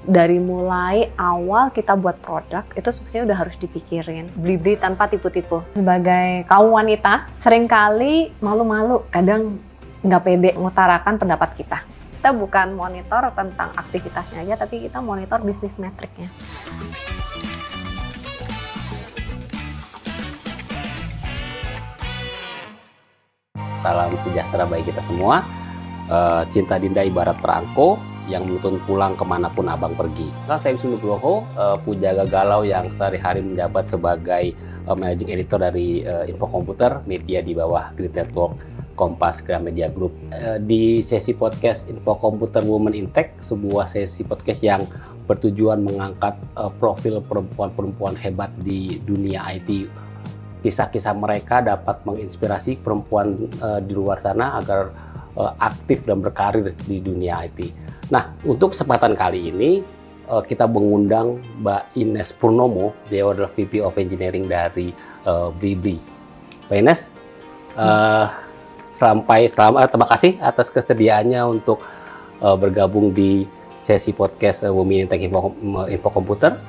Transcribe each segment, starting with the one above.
dari mulai awal kita buat produk itu sebenarnya udah harus dipikirin. Blibli tanpa tipu-tipu. Sebagai kaum wanita, seringkali malu-malu, kadang nggak pede mengutarakan pendapat kita. Kita bukan monitor tentang aktivitasnya aja, tapi kita monitor bisnis metriknya. Salam sejahtera bagi kita semua. Cinta Dinda ibarat perangko yang menuntun pulang kemanapun abang pergi. Saya Wisnu Nugroho, pujaga galau yang sehari-hari menjabat sebagai managing editor dari Info Komputer, media di bawah Grid Network Kompas Gramedia Group. Di sesi podcast Info Komputer Women in Tech, sebuah sesi podcast yang bertujuan mengangkat profil perempuan-perempuan hebat di dunia IT. Kisah-kisah mereka dapat menginspirasi perempuan di luar sana agar aktif dan berkarir di dunia IT. Nah, untuk kesempatan kali ini kita mengundang Mbak Ines Purnomo. Dia adalah VP of Engineering dari Blibli. Mbak Ines, terima kasih atas kesediaannya untuk bergabung di sesi podcast Women in Tech Info Komputer.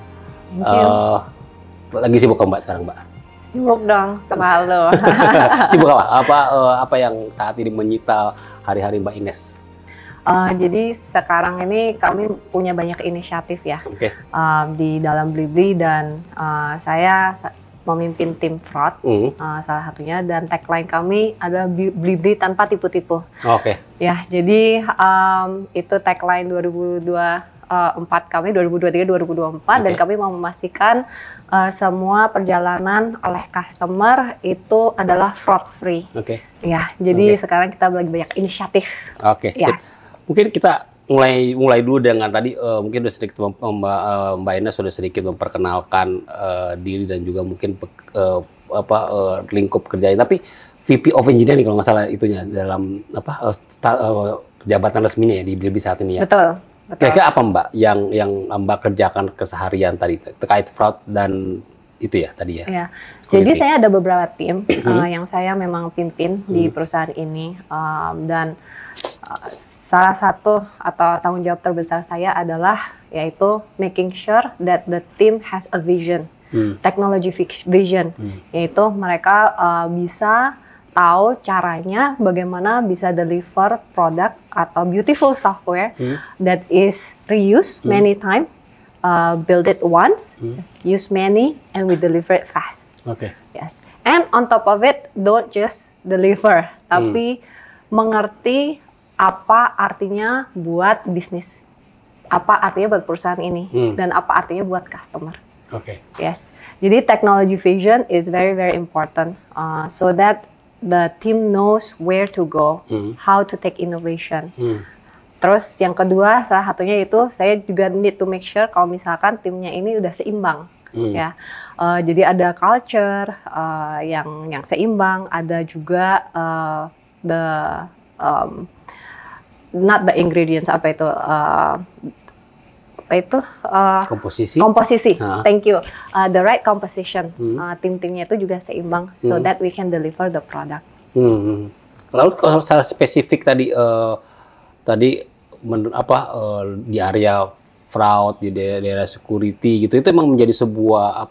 Lagi sibuk Mbak sekarang, Mbak? Sibuk dong, selalu. Sibuk apa yang saat ini menyita hari-hari Mbak Ines? Jadi sekarang ini kami punya banyak inisiatif ya di dalam Blibli dan saya memimpin tim fraud salah satunya, dan tagline kami adalah Blibli tanpa tipu-tipu. Ya, jadi itu tagline 2024 kami 2023-2024 dan kami mau memastikan semua perjalanan oleh customer itu adalah fraud free. Ya, jadi sekarang kita lagi banyak inisiatif. Mungkin kita mulai dulu dengan tadi mungkin sudah sedikit Mbak Ines sudah sedikit memperkenalkan diri dan juga mungkin lingkup kerjanya. Tapi VP of Engineering kalau nggak salah itunya dalam jabatan resminya ya di Blibli saat ini ya. Betul. Kira-kira apa Mbak yang Mbak kerjakan keseharian tadi terkait fraud dan itu ya tadi ya? Ya. Jadi saya ada beberapa tim yang saya memang pimpin di perusahaan ini dan salah satu atau tanggung jawab terbesar saya adalah yaitu making sure that the team has a vision, technology vision, yaitu mereka bisa tahu caranya bagaimana bisa deliver product atau beautiful software that is reused many times, build it once, use many, and we deliver it fast. Yes, and on top of it, don't just deliver, tapi mengerti apa artinya buat bisnis, apa artinya buat perusahaan ini, dan apa artinya buat customer. Yes, jadi technology vision is very very important, so that the team knows where to go, how to take innovation. Terus yang kedua, salah satunya itu saya juga need to make sure kalau misalkan timnya ini udah seimbang, ya. Jadi ada culture yang seimbang, ada juga not the ingredients komposisi. Thank you. The right composition. Tim-timnya itu juga seimbang, so that we can deliver the product. Lalu kalau secara spesifik tadi di area fraud, di daerah security gitu, itu emang menjadi sebuah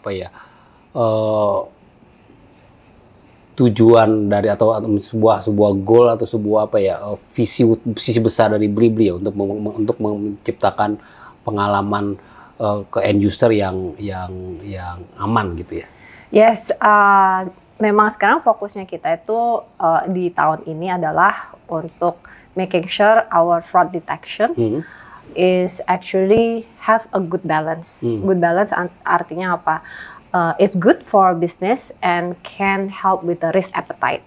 tujuan dari atau sebuah goal atau sebuah visi besar dari Blibli ya untuk menciptakan pengalaman ke end user yang aman gitu ya. Yes, memang sekarang fokusnya kita itu di tahun ini adalah untuk making sure our fraud detection is actually have a good balance. Good balance artinya apa? It's good for business and can help with the risk appetite.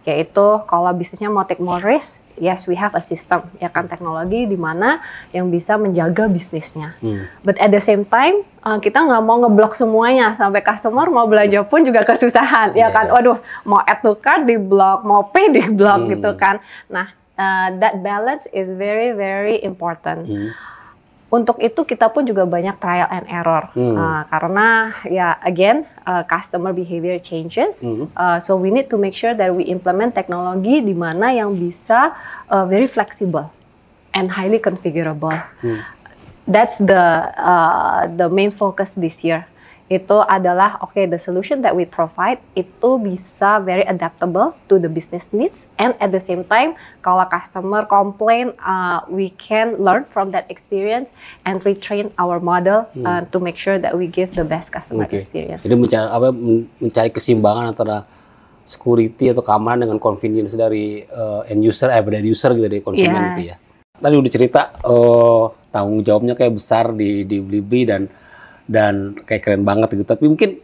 Yaitu kalau bisnisnya mau take more risk, yes, we have a system, ya kan, teknologi di mana yang bisa menjaga bisnisnya. But at the same time, kita nggak mau ngeblok semuanya sampai customer mau belanja pun juga kesusahan, ya kan. Waduh, mau add to cart di blok, mau pay di blok gitu kan. Nah, that balance is very very important. Untuk itu kita pun juga banyak trial and error karena ya again customer behavior changes, so we need to make sure that we implement teknologi di mana yang bisa very flexible and highly configurable. that's the main focus this year. Itu adalah the solution that we provide itu bisa very adaptable to the business needs, and at the same time kalau customer complain, we can learn from that experience and retrain our model to make sure that we give the best customer experience. Jadi mencari keseimbangan antara security atau keamanan dengan convenience dari end user, dari user gitu, dari konsumen gitu ya. Tadi udah cerita tanggung jawabnya kayak besar di Blibli dan kayak keren banget gitu. Tapi mungkin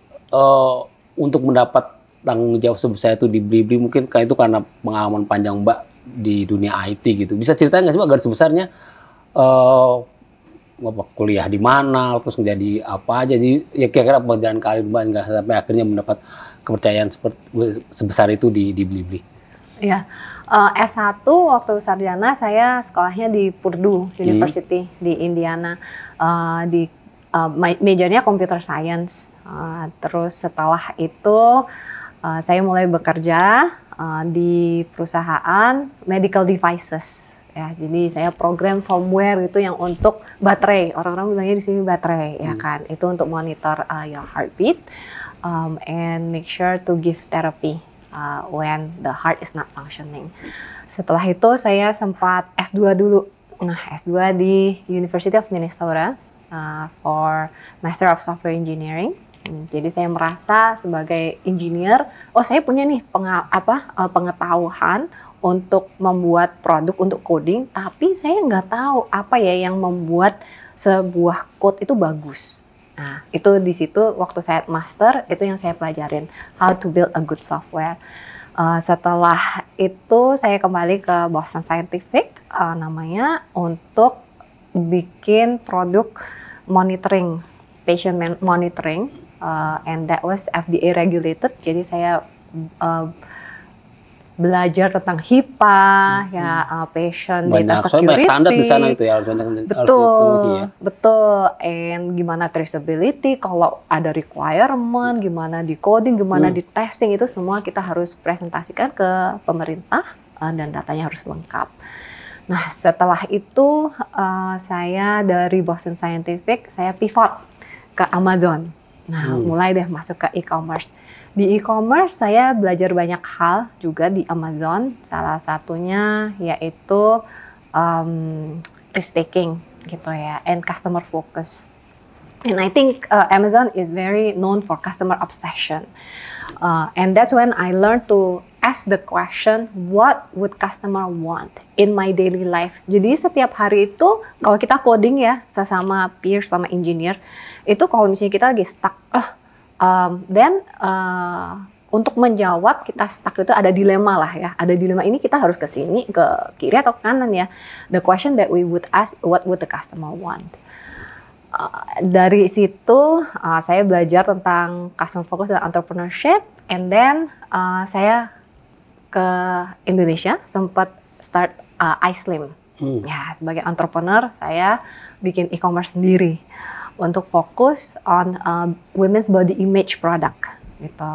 untuk mendapat tanggung jawab sebesar itu di Blibli mungkin karena pengalaman panjang Mbak di dunia IT gitu. Bisa ceritain nggak sih Mbak garis besarnya kuliah di mana, terus menjadi apa aja? Jadi ya kira-kira perjalanan karir Mbak nggak sampai akhirnya mendapat kepercayaan sebesar itu di Blibli. Iya. S1 waktu sarjana saya sekolahnya di Purdue University di Indiana, majornya computer science. Terus setelah itu saya mulai bekerja di perusahaan medical devices. Ya, jadi saya program firmware itu yang untuk baterai. Orang-orang bilangnya di sini baterai, ya kan? Itu untuk monitor your heartbeat and make sure to give therapy when the heart is not functioning. Setelah itu saya sempat S2 dulu. Nah, S2 di University of Minnesota for Master of Software Engineering. Jadi saya merasa sebagai engineer, saya punya nih pengetahuan untuk membuat produk untuk coding, tapi saya nggak tahu apa ya yang membuat sebuah code itu bagus. Nah, itu di situ waktu saya master itu yang saya pelajarin, how to build a good software. Setelah itu saya kembali ke Boston Scientific namanya untuk bikin produk monitoring, patient monitoring, and that was FDA regulated. Jadi saya belajar tentang HIPAA, patient data security. Banyak standar di sana itu ya, betul. And gimana traceability, kalau ada requirement, gimana di coding, gimana di testing, itu semua kita harus presentasikan ke pemerintah dan datanya harus lengkap. Nah, setelah itu saya dari Boston Scientific, saya pivot ke Amazon. Nah, mulai deh masuk ke e-commerce. Di e-commerce saya belajar banyak hal juga di Amazon. Salah satunya yaitu risk taking gitu ya, and customer focus. And I think Amazon is very known for customer obsession. And that's when I learned to ask the question, what would customer want in my daily life? Jadi setiap hari itu kalau kita coding ya, sesama peers sama engineer, itu kalau misalnya kita lagi stuck, untuk menjawab kita stuck itu ada dilema lah ya. Ada dilema ini kita harus ke sini, ke kiri atau ke kanan ya. The question that we would ask, what would the customer want? Dari situ saya belajar tentang customer focus dan entrepreneurship, and then saya ke Indonesia sempat start iSlim. Ya, sebagai entrepreneur saya bikin e-commerce sendiri untuk fokus on women's body image product gitu.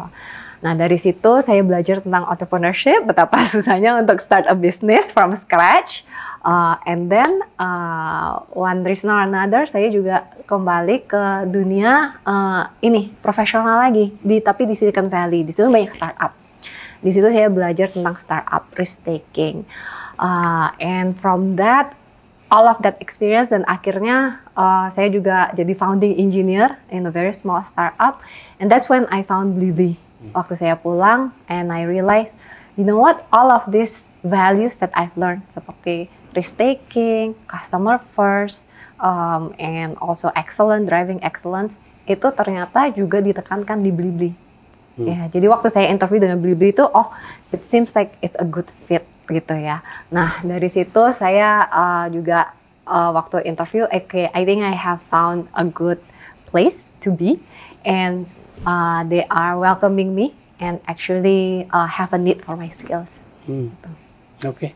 Nah, dari situ saya belajar tentang entrepreneurship, betapa susahnya untuk start a business from scratch. And then one reason or another saya juga kembali ke dunia profesional lagi, tapi di Silicon Valley. Di situ banyak startup. Di situ saya belajar tentang startup, risk taking, and from that, all of that experience, dan akhirnya saya juga jadi founding engineer in a very small startup, and that's when I found Blibli. Waktu saya pulang, and I realized, you know what, all of these values that I've learned, seperti risk taking, customer first, and also driving excellence, itu ternyata juga ditekankan di Blibli. Ya, jadi waktu saya interview dengan Blibli itu, it seems like it's a good fit gitu ya. Nah, dari situ saya juga waktu interview, I think I have found a good place to be, and they are welcoming me and actually have a need for my skills. Gitu. Oke.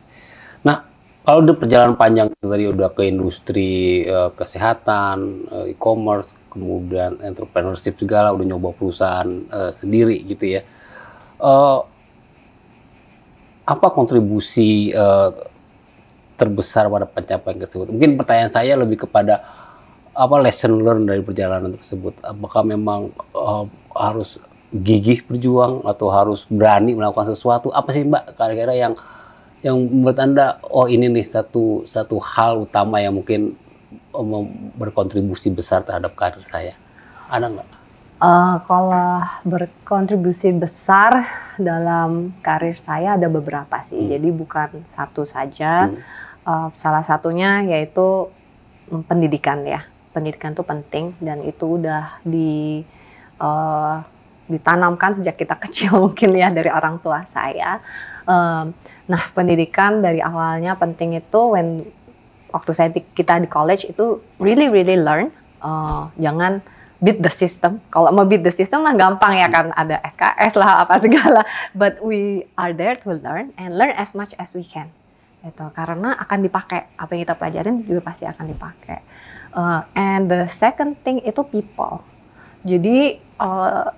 Nah, kalau udah perjalanan panjang tadi udah ke industri kesehatan, e-commerce, kemudian entrepreneurship segala, udah nyoba perusahaan sendiri gitu ya. Apa kontribusi terbesar pada pencapaian tersebut? Mungkin pertanyaan saya lebih kepada apa lesson learn dari perjalanan tersebut? Apakah memang harus gigih berjuang atau harus berani melakukan sesuatu? Apa sih Mbak kira-kira yang menurut Anda, oh ini nih satu hal utama yang mungkin berkontribusi besar terhadap karir saya? Ada nggak? Kalau berkontribusi besar dalam karir saya ada beberapa sih, jadi bukan satu saja. Salah satunya yaitu pendidikan ya. Pendidikan itu penting dan itu udah ditanamkan sejak kita kecil mungkin ya dari orang tua saya. Nah, pendidikan dari awalnya penting itu waktu kita di college itu really learn, jangan beat the system. Kalau mau beat the system mah gampang ya kan, ada SKS lah apa segala. But we are there to learn and learn as much as we can. Gitu. Karena akan dipakai, apa yang kita pelajarin juga pasti akan dipakai. And the second thing itu people. Jadi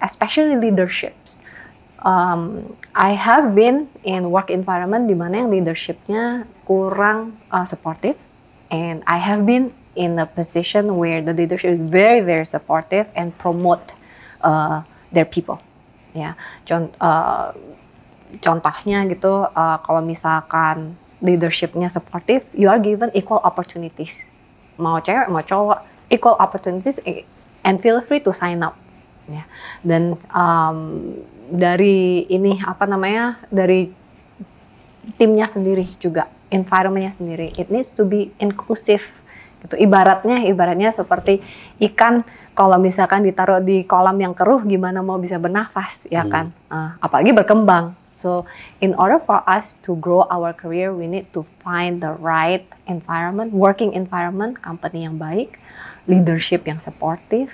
especially leaderships. I have been in work environment di mana yang leadershipnya kurang supportive, and I have been in a position where the leadership is very supportive and promote their people. Ya, contohnya gitu, kalau misalkan leadershipnya supportive, you are given equal opportunities. Mau cewek mau cowok, equal opportunities and feel free to sign up. Ya, dan dari ini dari timnya sendiri juga, environmentnya sendiri, it needs to be inclusive. Gitu. Ibaratnya seperti ikan kalau misalkan ditaruh di kolam yang keruh gimana mau bisa bernafas ya kan, apalagi berkembang. So in order for us to grow our career, we need to find the right environment, working environment, company yang baik, leadership yang supportive,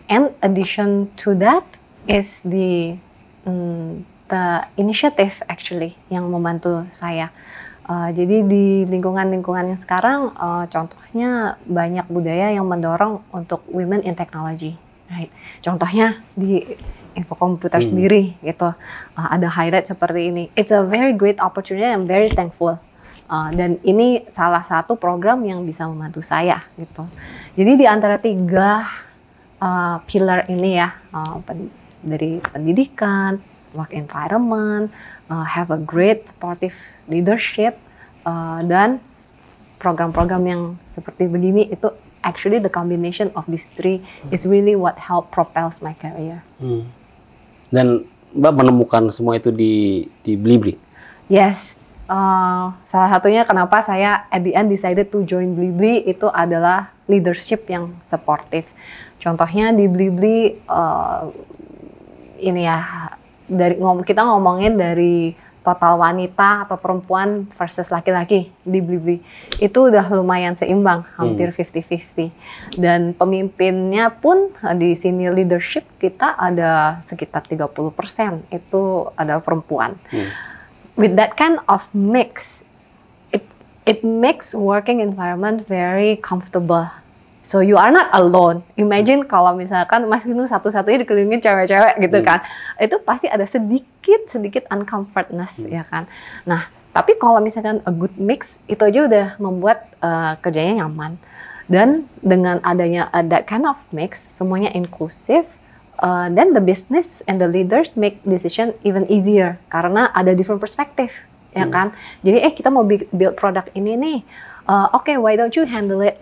and addition to that is the initiative actually yang membantu saya. Jadi di lingkungan yang sekarang, contohnya banyak budaya yang mendorong untuk women in technology, right? Contohnya di info komputer sendiri, gitu, ada highlight seperti ini. It's a very great opportunity, I'm very thankful. Dan ini salah satu program yang bisa membantu saya, gitu. Jadi di antara 3 pilar ini ya, dari pendidikan, work environment, have a great supportive leadership, dan program-program yang seperti begini itu actually the combination of these 3 is really what help propels my career. Dan Mbak menemukan semua itu di Blibli? Yes, salah satunya kenapa saya at the end decided to join Blibli itu adalah leadership yang supportive. Contohnya di Blibli ini ya, kita ngomongin dari total wanita atau perempuan versus laki-laki di Blibli itu udah lumayan seimbang, hampir 50-50. Dan pemimpinnya pun di senior leadership kita ada sekitar 30% itu ada perempuan. With that kind of mix, it makes working environment very comfortable. So you are not alone. Imagine kalau misalkan Mas Inu satu-satunya dikelilingi cewek-cewek gitu kan, itu pasti ada sedikit uncomfortness ya kan. Nah, tapi kalau misalkan a good mix, itu aja udah membuat kerjanya nyaman. Dan dengan adanya that kind of mix, semuanya inklusif, then the business and the leaders make decision even easier karena ada different perspective ya kan. Jadi kita mau build produk ini nih. Okay, why don't you handle it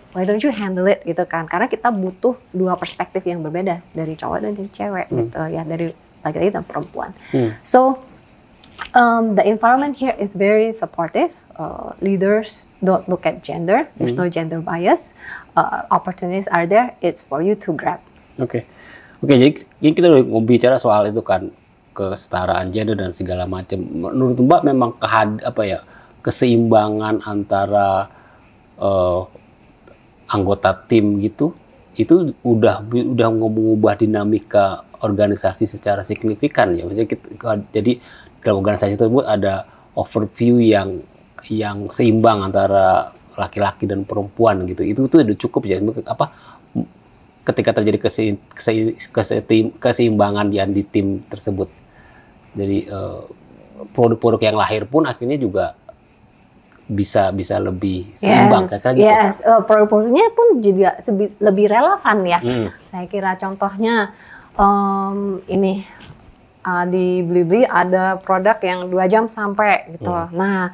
gitu kan, karena kita butuh 2 perspektif yang berbeda dari cowok dan dari cewek gitu ya, dari laki-laki dan perempuan. So the environment here is very supportive. Leaders don't look at gender, there's no gender bias, opportunities are there, it's for you to grab. Oke, jadi kita udah bicara soal itu kan, kesetaraan gender dan segala macam. Menurut Mbak memang keseimbangan antara anggota tim gitu, itu udah mengubah dinamika organisasi secara signifikan ya. Maksudnya jadi dalam organisasi tersebut ada overview yang seimbang antara laki-laki dan perempuan gitu. Itu tuh udah cukup ya. Ketika terjadi keseimbangan di tim tersebut. Jadi produk-produk yang lahir pun akhirnya juga bisa lebih seimbang kan gitu. Yes, produk-produknya pun juga lebih relevan ya. Saya kira contohnya ini di Blibli ada produk yang 2 jam sampai gitu. Nah,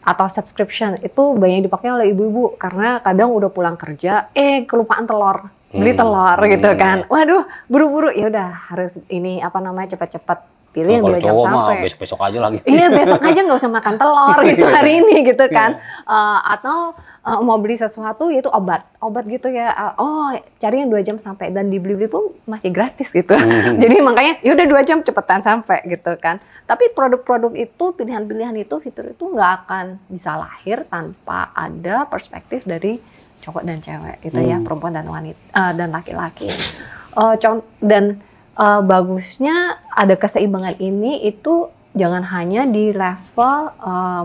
atau subscription itu banyak dipakai oleh ibu-ibu karena kadang udah pulang kerja, kelupaan telur, beli telur gitu kan. Waduh, buru-buru, ya udah harus ini apa namanya cepat-cepat pilih yang 2 jam sampai. Besok aja lagi. Iya, besok aja nggak usah makan telur gitu hari ini gitu kan. Atau mau beli sesuatu yaitu obat gitu ya. Cari yang 2 jam sampai, dan di Blibli pun masih gratis gitu. Jadi makanya ya udah 2 jam cepetan sampai gitu kan. Tapi produk-produk itu, pilihan-pilihan itu, fitur itu nggak akan bisa lahir tanpa ada perspektif dari cowok dan cewek gitu ya, perempuan dan wanita dan laki-laki. Bagusnya ada keseimbangan ini itu jangan hanya di level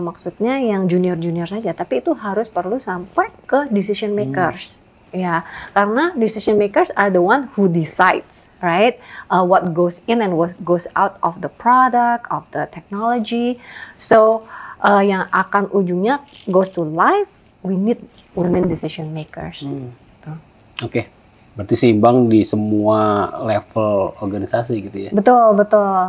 maksudnya yang junior saja, tapi itu perlu sampai ke decision makers. Ya, karena decision makers are the one who decides, right? What goes in and what goes out of the product, of the technology. So yang akan ujungnya goes to life, we need women decision makers. Oke. Berarti seimbang di semua level organisasi gitu ya? Betul.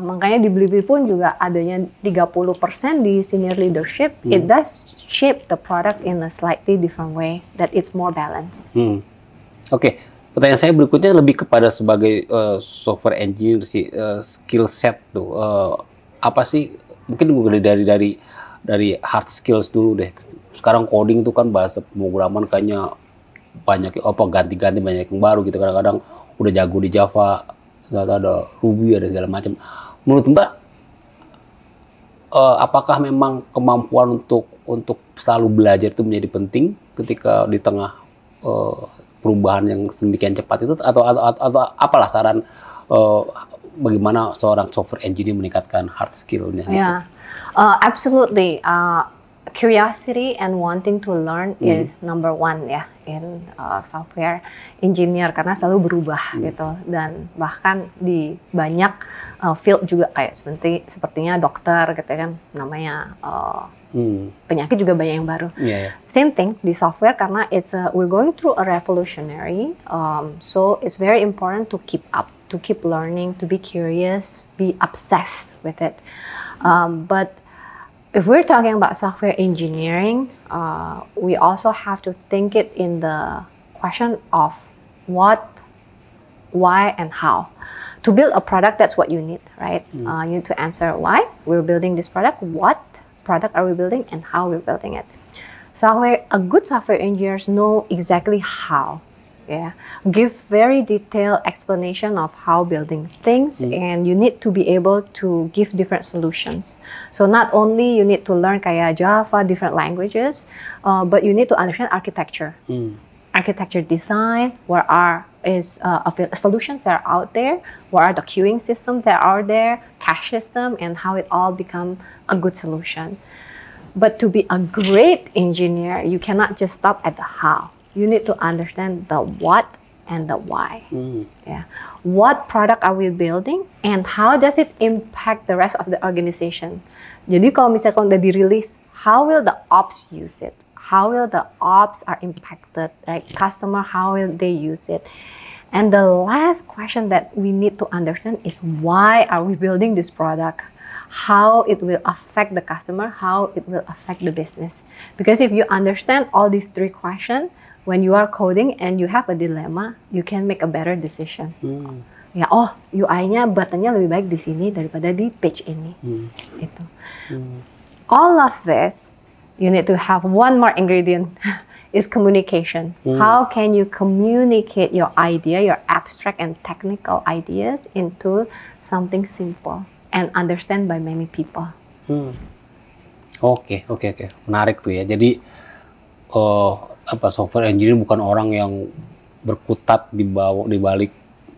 Makanya di Blibli pun juga adanya 30% di senior leadership. It does shape the product in a slightly different way, that it's more balanced. Oke. Pertanyaan saya berikutnya lebih kepada sebagai software engineer sih, skill set tuh. Apa sih, mungkin dari hard skills dulu deh. Sekarang coding tuh kan bahasa pemrograman kayaknya banyak ganti-ganti, banyak yang baru gitu. Kadang-kadang udah jago di Java, ada Ruby, ada segala macam. Menurut Mbak, apakah memang kemampuan untuk selalu belajar itu menjadi penting ketika di tengah perubahan yang sedemikian cepat itu, atau apalah saran bagaimana seorang software engineer meningkatkan hard skill-nya? Yeah, absolutely. Curiosity and wanting to learn is number one ya in software engineer, karena selalu berubah gitu, dan bahkan di banyak field juga kayak sepertinya dokter gitu kan, namanya penyakit juga banyak yang baru. Same thing di software, karena we're going through a revolutionary, so it's very important to keep up, to keep learning, to be curious, be obsessed with it. But if we're talking about software engineering, we also have to think it in the question of what, why, and how. To build a product, that's what you need, right? You need to answer why we're building this product, what product are we building, and how we're building it. A good software engineers know exactly how. Yeah, give very detailed explanation of how building things, and you need to be able to give different solutions. So not only you need to learn kayak Java, different languages, but you need to understand architecture, architecture design. Where are solutions that are out there? What are the queuing systems that are there, cache system, and how it all become a good solution. But to be a great engineer, you cannot just stop at the how. You need to understand the what and the why. Yeah. What product are we building and how does it impact the rest of the organization? Jadi kalau misalkan udah dirilis, how will the ops use it? How will the ops are impacted, right? Customer, how will they use it? And the last question that we need to understand is why are we building this product? How it will affect the customer, how it will affect the business. Because if you understand all these 3 questions, when you are coding and you have a dilemma, you can make a better decision. Ya, UI-nya, button-nya lebih baik di sini daripada di page ini. Itu. All of this, you need to have one more ingredient, is communication. How can you communicate your idea, your abstract and technical ideas into something simple and understand by many people? Oke. Menarik tuh ya. Jadi software engineer bukan orang yang berkutat di balik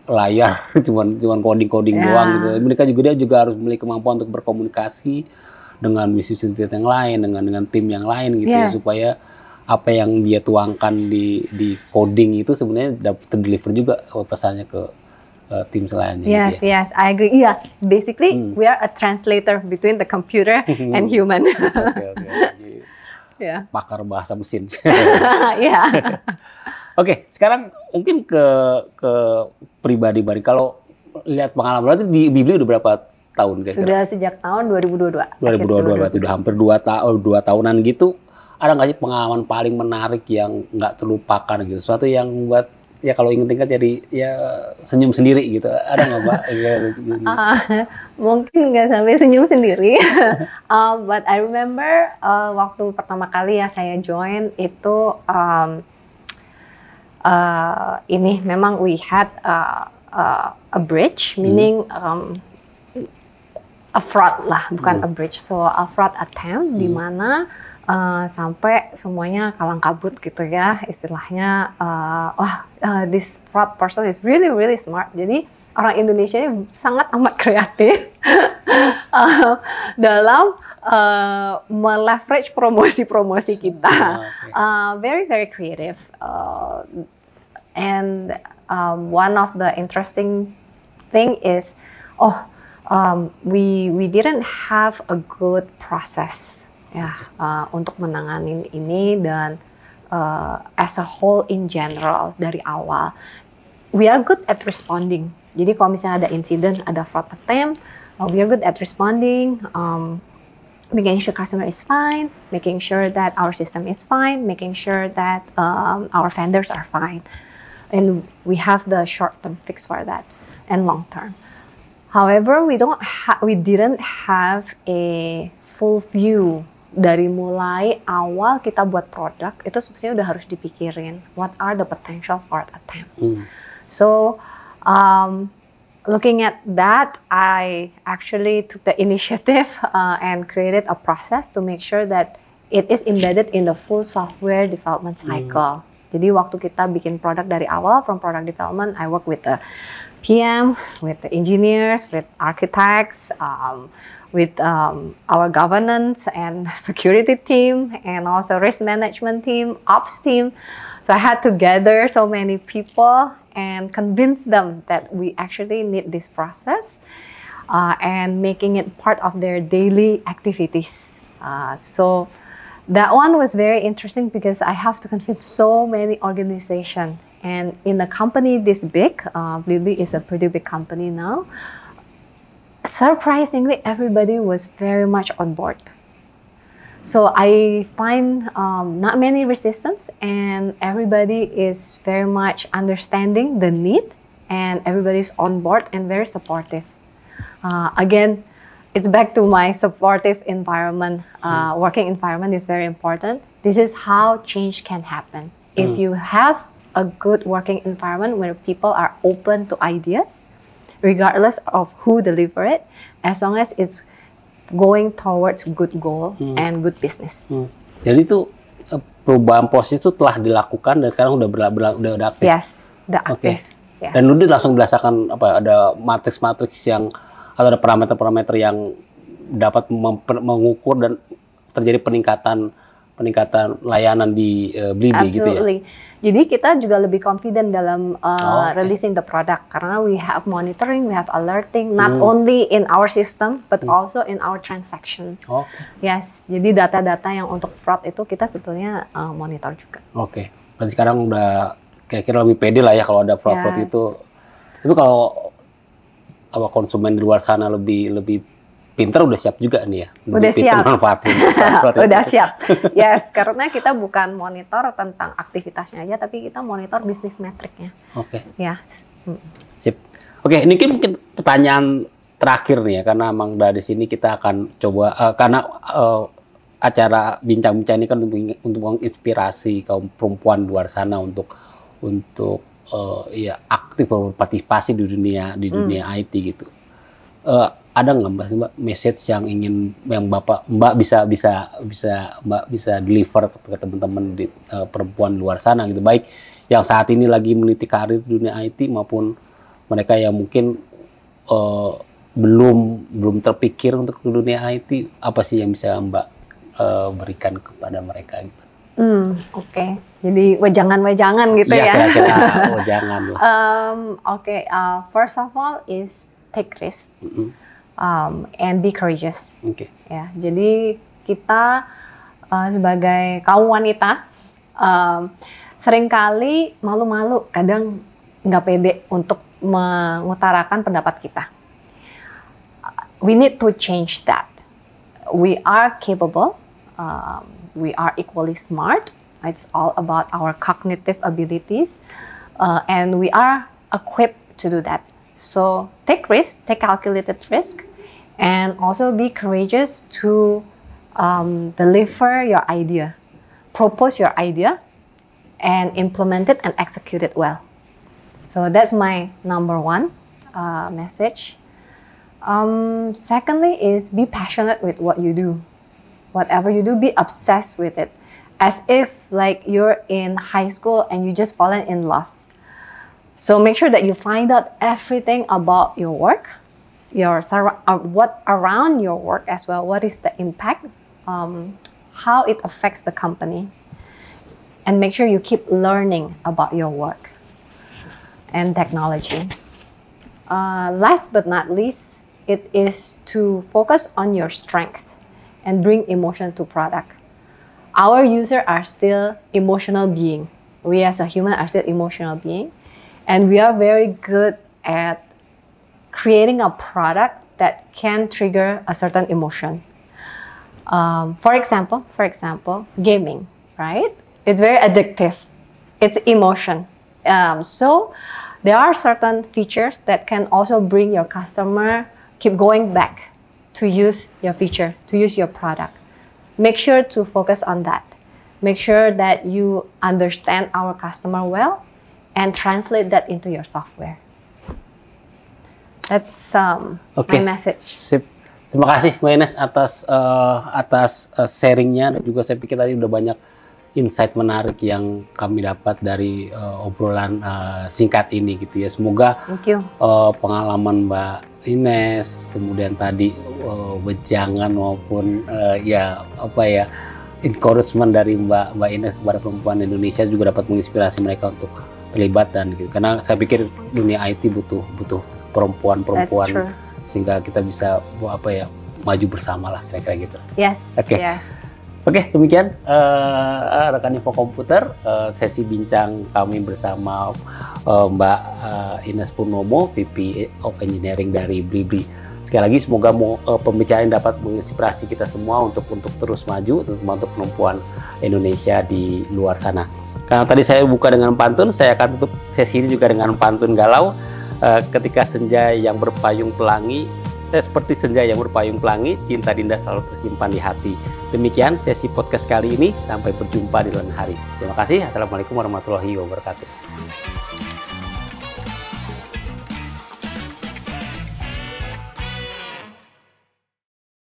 layar, cuman coding doang gitu. Dia juga harus memiliki kemampuan untuk berkomunikasi dengan bisnis yang lain, dengan tim yang lain gitu ya, supaya apa yang dia tuangkan di coding itu sebenarnya dapat terdeliver juga pesannya ke tim selainnya. Yes, I agree. Yeah, basically we are a translator between the computer and human. Okay. Ya. pakar bahasa mesin. Ya. Oke, sekarang mungkin ke pribadi. Kalau lihat pengalaman berarti di Bibli udah berapa tahun kira-kira? Sudah sejak tahun 2022. 2022 berarti udah hampir 2 tahunan gitu. Ada nggak sih pengalaman paling menarik yang nggak terlupakan gitu? Suatu yang buat ya kalau inget-inget jadi ya senyum sendiri gitu. Ada nggak Mbak? Mungkin nggak sampai senyum sendiri. But I remember waktu pertama kali ya saya join itu ini memang we had a bridge, meaning a fraud lah, bukan a bridge. So a fraud attempt di mana sampai semuanya kalang kabut gitu ya istilahnya. This fraud person is really really smart. Jadi orang Indonesia ini sangat amat kreatif dalam meleverage promosi kita. Very very creative. And one of the interesting thing is, we didn't have a good process ya untuk menangani ini, dan as a whole in general dari awal we are good at responding. Jadi kalau misalnya ada insiden, ada fraud attempt, we are good at responding, making sure customer is fine, making sure that our system is fine, making sure that our vendors are fine, and we have the short-term fix for that and long-term. However, we didn't have a full view. Dari mulai awal kita buat produk itu sebenarnya udah harus dipikirin what are the potential fraud attempts. So looking at that, I actually took the initiative and created a process to make sure that it is embedded in the full software development cycle. Jadi waktu kita bikin produk dari awal, from product development, I work with the PM, with the engineers, with architects, with our governance and security team, and also risk management team, ops team. So I had to gather so many people and convince them that we actually need this process and making it part of their daily activities. So that one was very interesting because I have to convince so many organizations. And in a company this big, Blibli is a pretty big company now, surprisingly, everybody was very much on board. So I find not many resistance, and everybody is very much understanding the need, and everybody's on board and very supportive. Again, it's back to my supportive environment. Working environment is very important. This is how change can happen. If you have a good working environment where people are open to ideas, regardless of who deliver it, as long as it's going towards good goal and good business. Jadi itu perubahan posisi itu telah dilakukan dan sekarang udah aktif. Yes, udah aktif. Okay. Yes. Dan udah langsung berdasarkan ada matriks yang atau ada parameter-parameter yang dapat mengukur dan terjadi peningkatan layanan di Blibli gitu ya. Jadi kita juga lebih confident dalam releasing the product karena we have monitoring, we have alerting, not only in our system but also in our transactions. Yes, jadi data-data yang untuk fraud itu kita sebetulnya monitor juga. Berarti sekarang udah kira-kira lebih pede lah ya kalau ada fraud itu. Tapi kalau konsumen di luar sana lebih pinter, udah siap juga nih ya. Udah siap. Udah siap. Yes, karena kita bukan monitor tentang aktivitasnya aja, tapi kita monitor bisnis metriknya. Yes. Sip. Ini mungkin pertanyaan terakhir nih ya, karena emang dari sini kita akan coba karena acara bincang-bincang ini kan untuk menginspirasi kaum perempuan luar sana untuk aktif berpartisipasi di dunia IT gitu. Ada nggak Mbak message yang Mbak bisa deliver ke teman-teman di perempuan luar sana gitu, baik yang saat ini lagi meniti karir di dunia IT maupun mereka yang mungkin belum terpikir untuk ke dunia IT, apa sih yang bisa Mbak berikan kepada mereka gitu? Jadi wejangan gitu ya. Kira-kira wejangan lah. First of all is take risk. And be courageous. Ya, jadi kita sebagai kaum wanita, seringkali malu-malu, kadang nggak pede untuk mengutarakan pendapat kita. We need to change that. We are capable, we are equally smart. It's all about our cognitive abilities, and we are equipped to do that. So take risk, take calculated risk, and also be courageous to deliver your idea, propose your idea, and implement it and execute it well. So that's my number one message. Secondly is be passionate with what you do. Whatever you do, be obsessed with it. As if like you're in high school and you just fallen in love. So make sure that you find out everything about your work, what around your work as well. What is the impact, how it affects the company, and make sure you keep learning about your work and technology. Last but not least, it is to focus on your strength and bring emotion to product. Our users are still emotional being. We as a human are still emotional being, and we are very good at creating a product that can trigger a certain emotion. For example, gaming, right? It's very addictive. It's emotion. So there are certain features that can also bring your customer keep going back to use your feature, to use your product. Make sure to focus on that. Make sure that you understand our customer well and translate that into your software. That's my message. Sip. Terima kasih Mbak Ines atas sharingnya, dan juga saya pikir tadi udah banyak insight menarik yang kami dapat dari obrolan singkat ini gitu ya. Semoga pengalaman Mbak Ines, kemudian tadi wejangan maupun encouragement dari Mbak Ines kepada perempuan Indonesia juga dapat menginspirasi mereka untuk terlibat dan gitu. Karena saya pikir dunia IT butuh perempuan sehingga kita bisa maju bersama lah kira-kira gitu. Yes. Oke. Yes. Oke, demikian rekan Info Komputer, sesi bincang kami bersama Mbak Ines Purnomo, VP of Engineering dari Blibli. Sekali lagi semoga pembicaraan dapat menginspirasi kita semua untuk terus maju, terutama untuk perempuan Indonesia di luar sana. Karena tadi saya buka dengan pantun, saya akan tutup sesi ini juga dengan pantun galau. Ketika senja yang berpayung pelangi, seperti senja yang berpayung pelangi, cinta Dinda selalu tersimpan di hati. Demikian sesi podcast kali ini, sampai berjumpa di lain hari. Terima kasih. Assalamualaikum warahmatullahi wabarakatuh.